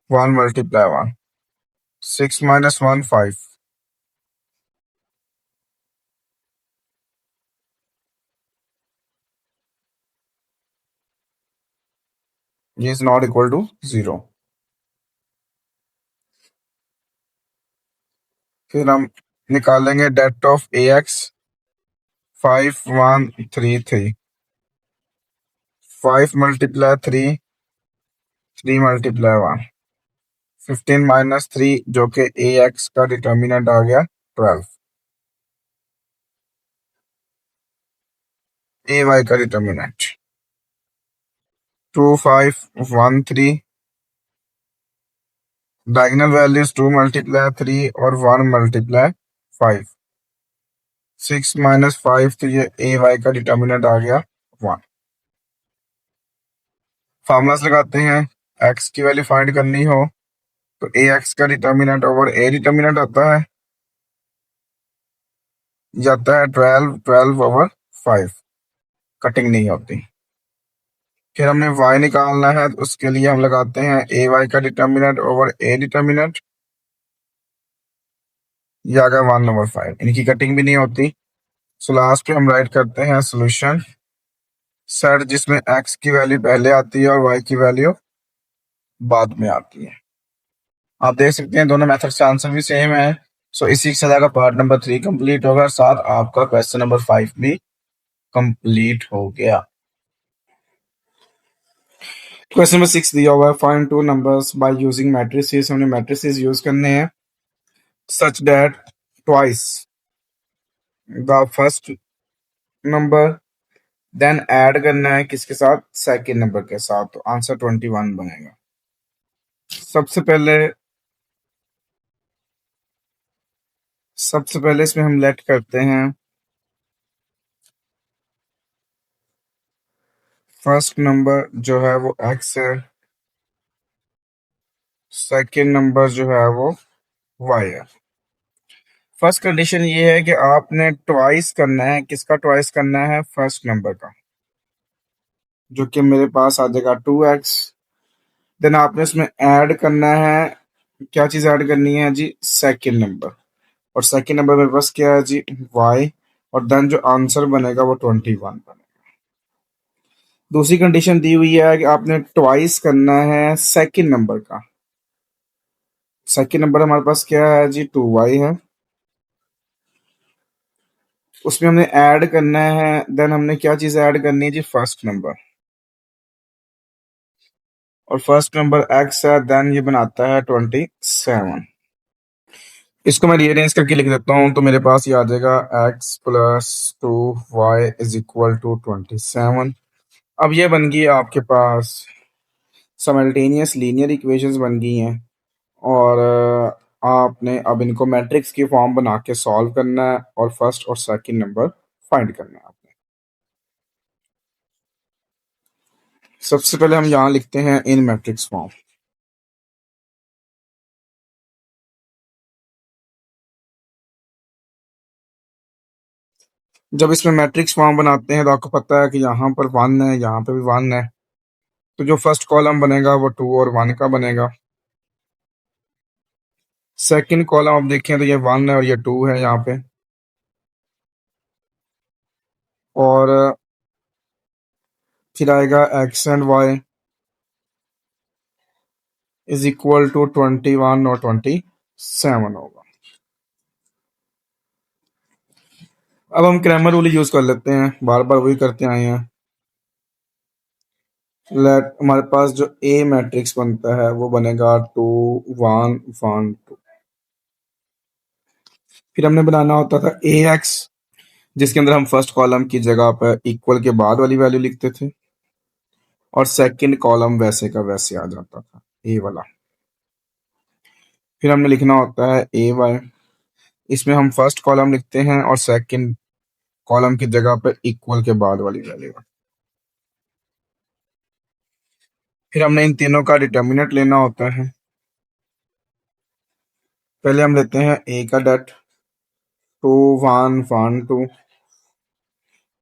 1 × 1 6 - 1 5। ये इज नॉट इक्वल टू 0। फिर हम निकालेंगे डेट ऑफ ए एक्स 5 1 3 3। 5 × 3 3 × 1 15 - 3 जो कि ए एक्स का डिटर्मिनेंट आ गया 12। ए वाई का डिटर्मिनेंट 2 5 1 3। डायगोनल वैल्यूज 2 × 3 और 1 × 5। 6 - 5 तो ये ए वाई का डिटर्मिनेंट आ गया 1। फार्मूलास लगाते हैं। एक्स की वैल्यू फाइंड करनी हो तो ए एक्स का डिटर्मिनेंट ओवर ए डिटर्मिनेंट आता है, जाता है 12 12/5। कटिंग नहीं होती। फिर हमने y निकालना है तो उसके लिए हम लगाते हैं ए वाई का डिटर्मिनेंट ओवर ए डिटर्मिनेंट। ये आ गया 1/5। इनकी कटिंग भी नहीं होती। सो लास्ट पे हम राइट करते हैं सोल्यूशन सेट, जिसमें x की वैल्यू पहले आती है और y की वैल्यू बाद में आती है। आप देख सकते हैं दोनों मेथड से आंसर भी सेम है। सो इसी के साथ पार्ट नंबर 3 कंप्लीट होगा, साथ आपका क्वेश्चन नंबर 5 भी कंप्लीट हो गया। क्वेश्चन नंबर 6 दिया हुआ है, find two numbers by using matrices. हमने मैट्रिसेस यूज करने हैं such that twice the first number, then add करना है किसके साथ, सेकेंड नंबर के साथ। तो आंसर 21 बनेगा। सबसे पहले इसमें हम लेट करते हैं फर्स्ट नंबर जो है वो x है, सेकेंड नंबर जो है वो y है। फर्स्ट कंडीशन ये है कि आपने ट्वाइस करना है। किसका ट्वाइस करना है, फर्स्ट नंबर का, जो कि मेरे पास आ जाएगा 2x। देन आपने इसमें ऐड करना है, क्या चीज ऐड करनी है जी, सेकेंड नंबर। और सेकेंड नंबर मेरे पास क्या है जी, y। और देन जो आंसर बनेगा वो 21 बनेगा। दूसरी कंडीशन दी हुई है कि आपने ट्वाइस करना है सेकेंड नंबर का। सेकेंड नंबर हमारे पास क्या है जी, 2y है। उसमें हमने ऐड करना है, देन हमने क्या चीज ऐड करनी है जी, फर्स्ट नंबर। और फर्स्ट नंबर x है, देन ये बनाता है 27। इसको मैं रीअरेंज करके लिख देता हूँ तो मेरे पास ये आ जाएगा x + 2y = 27। अब ये बन गई आपके पास साइमल्टेनियस लीनियर इक्वेशंस बन गई हैं। और आपने अब इनको मैट्रिक्स की फॉर्म बना के सॉल्व करना है और फर्स्ट और सेकंड नंबर फाइंड करना है आपने। सबसे पहले हम यहाँ लिखते हैं इन मैट्रिक्स फॉर्म। जब इसमें मैट्रिक्स फॉर्म बनाते हैं तो आपको पता है कि यहाँ पर 1 है, यहाँ पे भी 1 है। तो जो फर्स्ट कॉलम बनेगा वो 2 और 1 का बनेगा। सेकंड कॉलम आप देखें तो ये 1 है और ये 2 है यहाँ पे। और फिर आएगा x and y = 21 और 27 होगा। अब हम क्रैमर रूल यूज कर लेते हैं, बार बार वही करते आए हैं। लेट हमारे पास जो ए मैट्रिक्स बनता है वो बनेगा 2 1 1 2। फिर हमने बनाना होता था ए एक्स, जिसके अंदर हम फर्स्ट कॉलम की जगह पर इक्वल के बाद वाली वैल्यू लिखते थे और सेकंड कॉलम वैसे का वैसे आ जाता था, ए वाला। फिर हमने लिखना होता है ए वाई। इसमें हम फर्स्ट कॉलम लिखते हैं और सेकंड कॉलम की जगह पर इक्वल के बाद वाली वैल्यू। फिर हमने इन तीनों का डिटर्मिनेंट लेना होता है। पहले हम लेते हैं ए का डेट 2 1 1 2,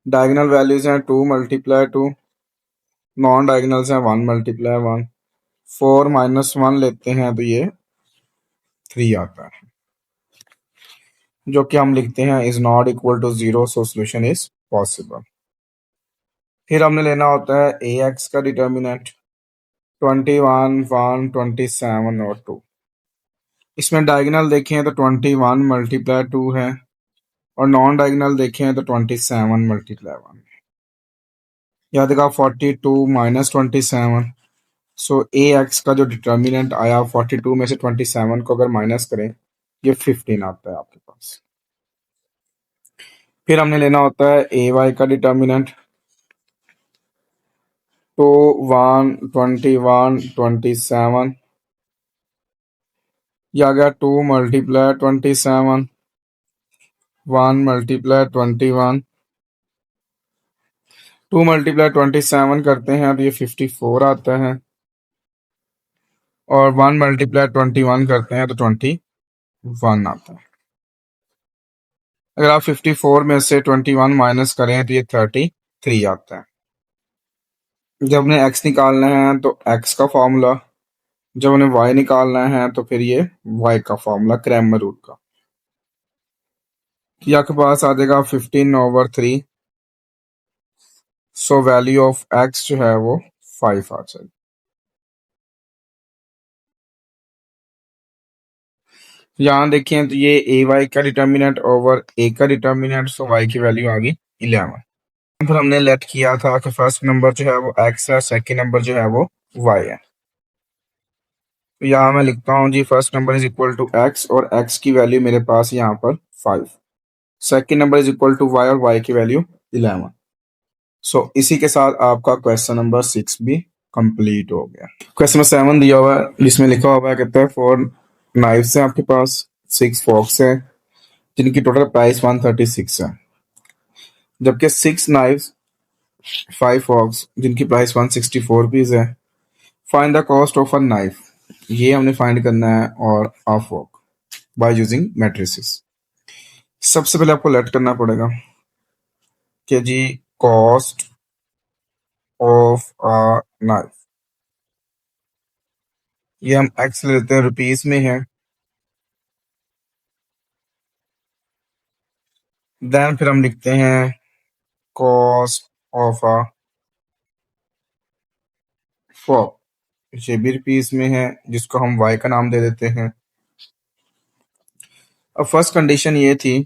डायगोनल वैल्यूज हैं 2 मल्टीप्लाई 2, नॉन डायगोनल्स हैं 1 मल्टीप्लाई 1, 4 माइनस 1 लेते हैं तो ये 3 आता है, जो कि हम लिखते हैं is not equal to 0, so solution is possible. फिर हमने लेना होता है ए एक्स का डिटर्मिनेंट 21 1 27 और 2। इसमें डायगोनल देखें तो 21 मल्टीप्लाई 2 है और नॉन डायगोनल देखें तो 27 मल्टीप्लाई 1। याद रखा 42 माइनस 27, सो ए एक्स का जो डिटर्मिनेंट आया 42 में से 27 को अगर माइनस करें ये 15 आता है आपके पास। फिर हमने लेना होता है ए वाई का डिटर्मिनेंट 2 1 21 27, ये आ गया 2 मल्टीप्लाई 27, 1 मल्टीप्लाई 21, 2 मल्टीप्लाई 27 करते हैं तो ये 54 आता है और 1 मल्टीप्लाई 21 करते हैं तो 21 आता है। अगर आप 54 में से 21 माइनस करें तो ये 33 आता है। जब उन्हें x निकालना है तो x का फॉर्मूला, जब उन्हें y निकालना है तो फिर ये y का फॉर्मूला क्रैमर रूल का। ये आपके पास आ जाएगा 15/3, सो वैल्यू ऑफ x जो है वो 5 आ जाएगी। यहाँ देखिए तो ये ए वाई का डिटर्मिनेंट ओवर ए का डिटर्मिनेंट, सो y की वैल्यू आ गई 11। फिर हमने लेट किया था कि फर्स्ट नंबर जो है वो x है, सेकेंड नंबर जो है वो y है। तो यहाँ मैं लिखता हूँ जी first number is equal to x और x की वैल्यू मेरे पास यहाँ पर 5, second number is equal to y और y की वैल्यू 11। सो इसी के साथ आपका क्वेश्चन नंबर 6 भी कंप्लीट हो गया। क्वेश्चन नंबर 7 दिया हुआ है जिसमें लिखा हुआ है कहता है 4 नाइफ्स हैं आपके पास, 6 फॉक्स हैं जिनकी टोटल प्राइस 136 है, जबकि 6 नाइफ्स 5 फॉक्स जिनकी प्राइस 164 रुपीज है। Find the cost of a knife, ये हमने फाइंड करना है, और अ फॉर्क बाय यूजिंग मैट्रिसेस। सबसे पहले आपको लेट करना पड़ेगा कि जी कॉस्ट ऑफ अ नाइफ, ये हम एक्स लेते हैं रुपीस में है। देन फिर हम लिखते हैं कॉस्ट ऑफ अ फॉर्क, ये भी रुपीस में है जिसको हम वाई का नाम दे देते हैं। अब फर्स्ट कंडीशन ये थी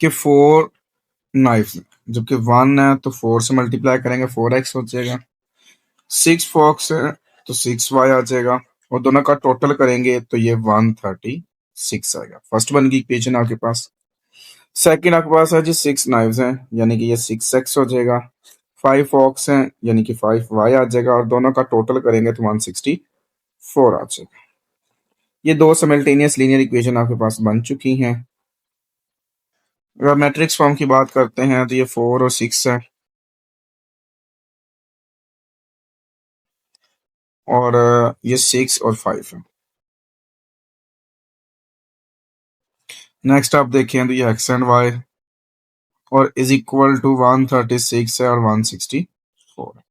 कि 4 नाइफ, जबकि 1 है तो 4 से मल्टीप्लाई करेंगे 4x हो जाएगा, 6 फॉक्स है तो 6y आ जाएगा और दोनों का टोटल करेंगे तो ये 136 आएगा। फर्स्ट वन की इक्वेशन आपके पास। सेकंड आपके पास है जी 6 नाइव्स हैं यानी कि ये 6x हो जाएगा, 5 फॉक्स हैं यानी कि 5y आ जाएगा और दोनों का टोटल करेंगे तो 164 आ जाएगा। ये दो सिमल्टेनियस लीनियर इक्वेशन आपके पास बन चुकी हैं। अगर मैट्रिक्स फॉर्म की बात करते हैं तो ये 4 और 6 है और ये 6 और 5 है। नेक्स्ट आप देखें तो ये एक्स एंड वाई और इज इक्वल टू 136 है और 164 है।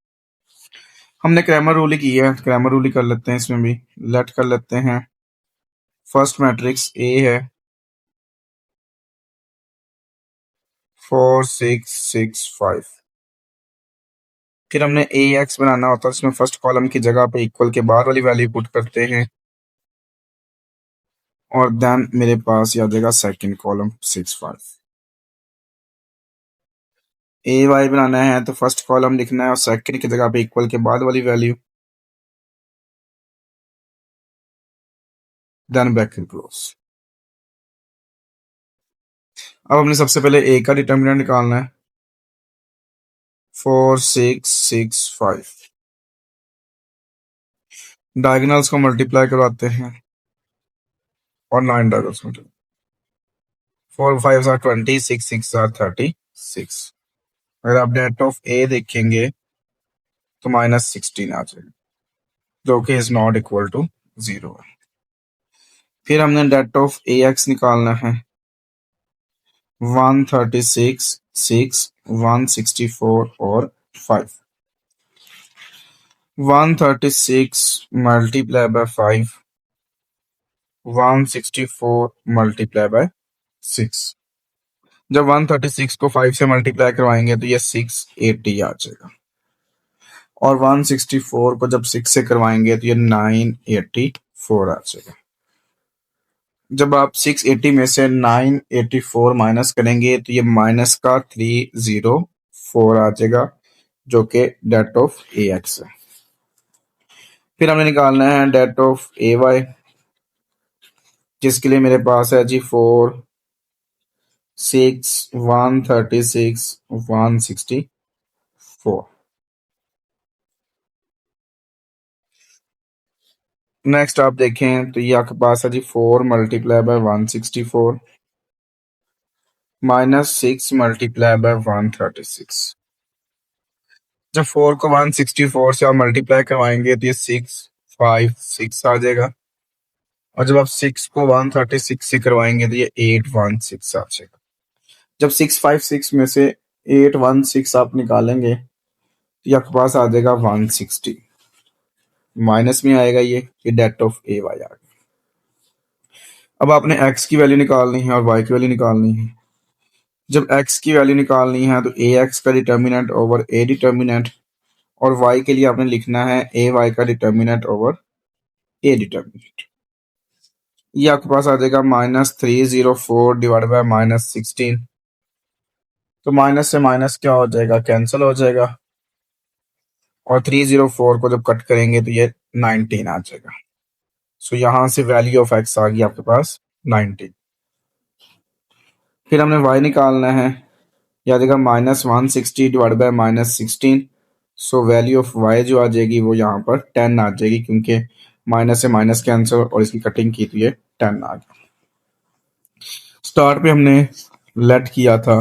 हमने क्रैमर रूल ही की है, क्रैमर रूल ही कर लेते हैं इसमें भी। लेट कर लेते हैं फर्स्ट मैट्रिक्स ए है 4 6 6 5। फिर हमने ए एक्स बनाना होता है, इसमें फर्स्ट कॉलम की जगह पे इक्वल के बाद वाली वैल्यू पुट करते हैं और देन मेरे पास आ जाएगा सेकंड कॉलम 6 5। ए वाई बनाना है तो फर्स्ट कॉलम लिखना है और सेकंड की जगह पे इक्वल के बाद वाली वैल्यू, देन ब्रैकेट क्लोज। अब हमने सबसे पहले ए का डिटर्मिनेंट निकालना है 4 6 6 5। डायगोनल्स को मल्टीप्लाई करवाते हैं और 9 डायगोनल्स को 4 5 आर 20, 6 6 आर 36। अगर आप डेट ऑफ ए देखेंगे तो -16 आ जाएगा, जो कि इज नॉट इक्वल टू 0 है। फिर हमने डेट ऑफ ए एक्स निकालना है। 136, 6, 164 और 5। 136 मल्टीप्लाई बाय 5, 164 मल्टीप्लाई बाय 6। जब 136 को 5 से मल्टीप्लाई करवाएंगे तो ये 680 आ जाएगा, और 164 को जब 6 से करवाएंगे तो ये 984 आ जाएगा। जब आप 680 में से 984 माइनस करेंगे तो ये माइनस का 304 आ जाएगा, जो कि डेट ऑफ ए एक्स है। फिर हमने निकालना है डेट ऑफ ए वाई, जिसके लिए मेरे पास है जी 4, 6, 136, 164। नेक्स्ट आप देखें तो ये आपके पास है जी 4 multiply bye 164 minus 6 multiply by 136। जब 4 को 164 से आप मल्टीप्लाई करवाएंगे तो ये 656 आ जाएगा, और जब आप 6 को 136 से करवाएंगे तो ये 816 आ जाएगा। जब 656 में से 816 आप निकालेंगे तो ये आपके पास आ जाएगा 160, माइनस में आएगा, ये डेट ऑफ ए वाई आ गया। अब आपने एक्स की वैल्यू निकालनी है और वाई की वैल्यू निकालनी है। जब एक्स की वैल्यू निकालनी है तो ए एक्स का डिटर्मिनेंट ओवर ए डिटर्मिनेंट, और वाई के लिए आपने लिखना है ए वाई का डिटर्मिनेंट ओवर ए डिटर्मिनेंट। ये आपके पास आ जाएगा -304 डिवाइड बाय -16। तो माइनस से माइनस क्या हो जाएगा, कैंसिल हो जाएगा, और 304 को जब कट करेंगे तो ये 19 आ जाएगा। सो यहां से वैल्यू ऑफ एक्स आ गई आपके पास 19। फिर हमने वाई निकालना है, या देगा -160 divide by -16। So value of y जो आ जाएगी वो यहाँ पर 10 आ जाएगी, क्योंकि माइनस से माइनस कैंसिल और इसकी कटिंग की तो ये 10 आ गया। स्टार्ट पे हमने लेट किया था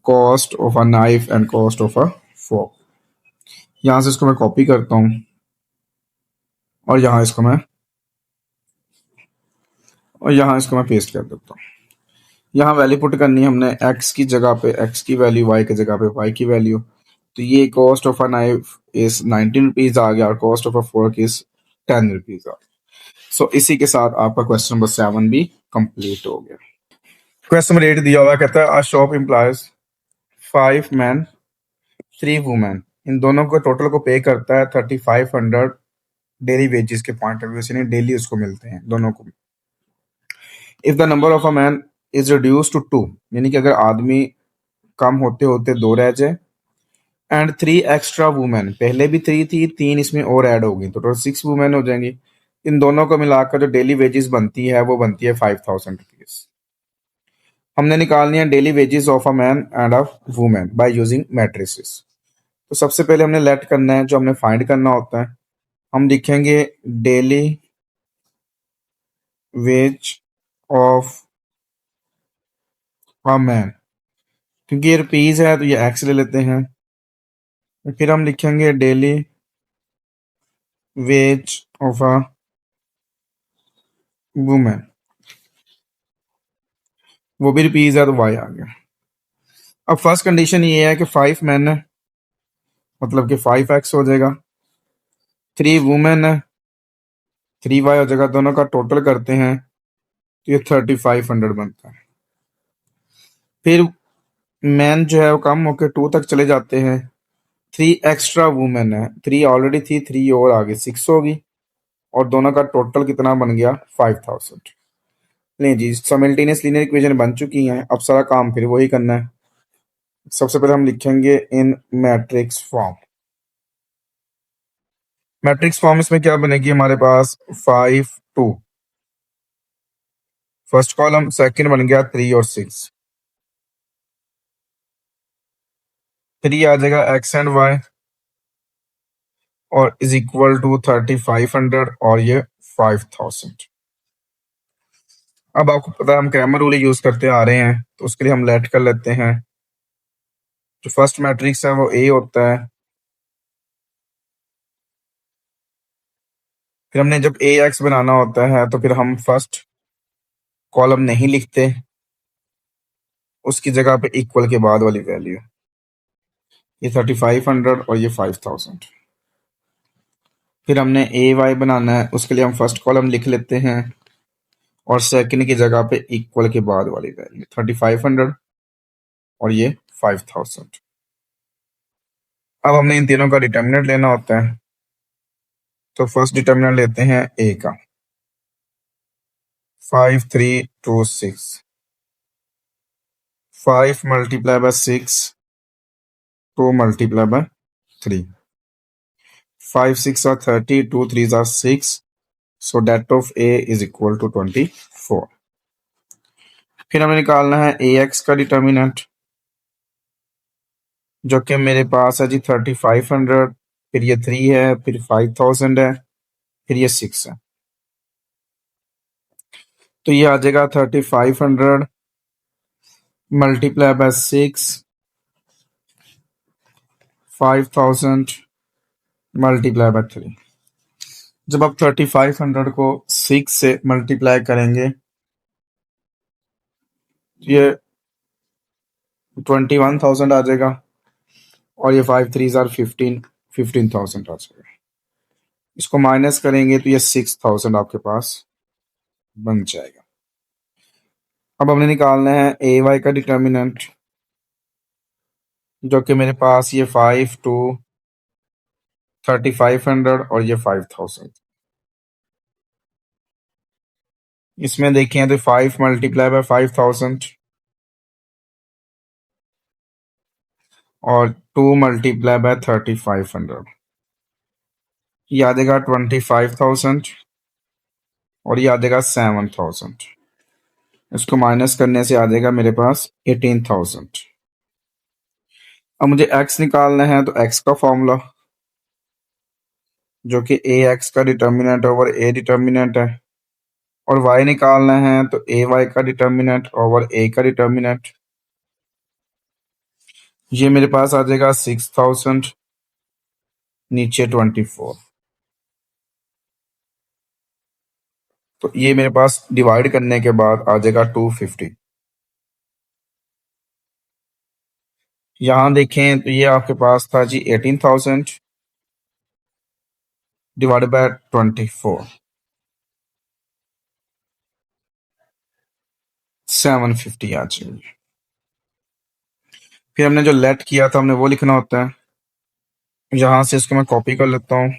cost of a knife and cost of a fork. यहां से इसको मैं कॉपी करता हूं और यहां इसको मैं पेस्ट कर देता हूं। यहाँ वैल्यू पुट करनी है हमने एक्स की जगह पे एक्स की वैल्यू, वाई की जगह पे वाई की वैल्यू। तो ये cost of a knife is 19 rupees आ गया, और cost of a fork is 10 rupees आ गया। सो इसी के साथ आपका क्वेश्चन नंबर 7 भी कंप्लीट हो गया। क्वेश्चन नंबर 8 दिया हुआ, कहता है, a shop employs 5 man 3 women, इन दोनों को टोटल को पे करता है 3500 डेली वेजेस के पॉइंट ऑफ व्यू से, डेली उसको मिलते हैं दोनों को। If the number of a man is reduce to 2, यानी कि अगर आदमी कम होते होते 2 रह जाए, एंड 3 एक्स्ट्रा वुमेन, पहले भी 3 थी, 3 इसमें और ऐड होगी तो टोटल 6 वुमेन हो जाएंगी। इन दोनों को मिलाकर जो डेली वेजेस बनती है वो बनती है 5000 रुपीज। हमने निकालनी है daily wages of a man and a women bye using matrices. तो सबसे पहले हमने लेट करना है, जो हमने फाइंड करना होता है, हम लिखेंगे daily ways of a man, क्योंकि ये रुपीज है तो ये एक्स ले लेते हैं। फिर हम लिखेंगे daily ways of a women, वो भी रुपीज है तो वाई आ गया। अब फर्स्ट कंडीशन ये है कि 5 मैन है, मतलब कि 5x हो जाएगा। 3 वुमेन है, 3y हो जाएगा। दोनों का टोटल करते हैं तो ये 3500 बनता है। फिर मैन जो है वो कम होकर 2 तक चले जाते हैं। 3 एक्स्ट्रा वुमेन है, 3 ऑलरेडी थी, 3 और आगे 6 होगी, और दोनों का टोटल कितना बन गया 5000। नहीं जी, साइमल्टेनियस लीनियर इक्वेशन बन चुकी हैं, अब सारा काम फिर वही करना है। सबसे पहले हम लिखेंगे इन मैट्रिक्स फॉर्म। मैट्रिक्स फॉर्म इसमें क्या बनेगी हमारे पास 5 2, फर्स्ट कॉलम, सेकंड बन गया 3 और 6। 3 आ जाएगा एक्स एंड वाई, और इज इक्वल टू 3500, और ये 5000। अब आपको पता है हम क्रैमर रूल यूज करते आ रहे हैं, तो उसके लिए हम लेट कर लेते हैं। जो फर्स्ट मैट्रिक्स है वो ए होता है, फिर हमने जब ए एक्स बनाना होता है तो फिर हम फर्स्ट कॉलम नहीं लिखते, उसकी जगह पे इक्वल के बाद वाली वैल्यू, ये 3500 और ये 5000। फिर हमने ए वाई बनाना है, उसके लिए हम फर्स्ट कॉलम लिख लेते हैं और सेकंड की जगह पे इक्वल के बाद वाली वैल्यू 3500 और ये 5000। अब हमने इन तीनों का डिटर्मिनेंट लेना होता है, तो फर्स्ट डिटर्मिनेंट लेते हैं ए का, 5326, 5 multiply by 6, 2 multiply by 3, 5 6 are 30, 2 3s are 6, so that of a is equal to 24। फिर हमें निकालना है ए एक्स का डिटर्मिनेंट, जो कि मेरे पास है जी 3500, फिर ये 3 है, फिर 5000 है, फिर ये 6 है। तो ये आ जाएगा 3500 मल्टीप्लाई बाय 6, 5000 मल्टीप्लाई बाय 3। जब आप 3500 को 6 से मल्टीप्लाई करेंगे तो ये 21,000 आ जाएगा, और ये 5 3s are 15,000 आ जाएगा। इसको माइनस करेंगे तो ये 6,000 आपके पास बन जाएगा। अब हमने निकालना है ए वाई का डिटर्मिनेंट, जो कि मेरे पास ये 5 2 3500 और ये 5000। इसमें देखें तो 5 मल्टीप्लाई बाय 5000 और 2 मल्टीप्लाई बाय 3500, ये आ जाएगा 25,000 और ये आ जाएगा 7,000। इसको माइनस करने से आ जाएगा मेरे पास 18,000। अब मुझे x निकालना है, तो x का फॉर्मूला जो कि ए एक्स का डिटर्मिनेंट ओवर ए डिटर्मिनेंट है, और y निकालना है तो ए वाई का डिटर्मिनेंट ओवर ए का डिटर्मिनेंट। ये मेरे पास आ जाएगा 6,000 नीचे 24, तो ये मेरे पास डिवाइड करने के बाद आ जाएगा 250। यहां देखें तो ये आपके पास था जी 18,000 डिवाइडेड बाय 24, 750 आ जाएगी। फिर हमने जो लेट किया था हमने वो लिखना होता है। यहां से इसको मैं कॉपी कर लेता हूं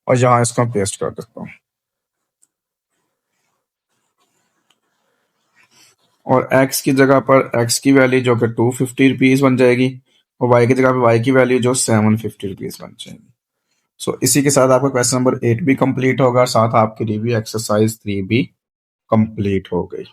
और यहाँ इसको पेस्ट कर देता हूँ, और x की जगह पर x की वैल्यू जो कि 250 रुपीज बन जाएगी, और y की जगह पर y की वैल्यू जो 750 रुपीज बन जाएगी। सो इसी के साथ आपका क्वेश्चन नंबर 8 भी कंप्लीट होगा, साथ आपकी रिव्यू एक्सरसाइज 3 भी कंप्लीट हो गई।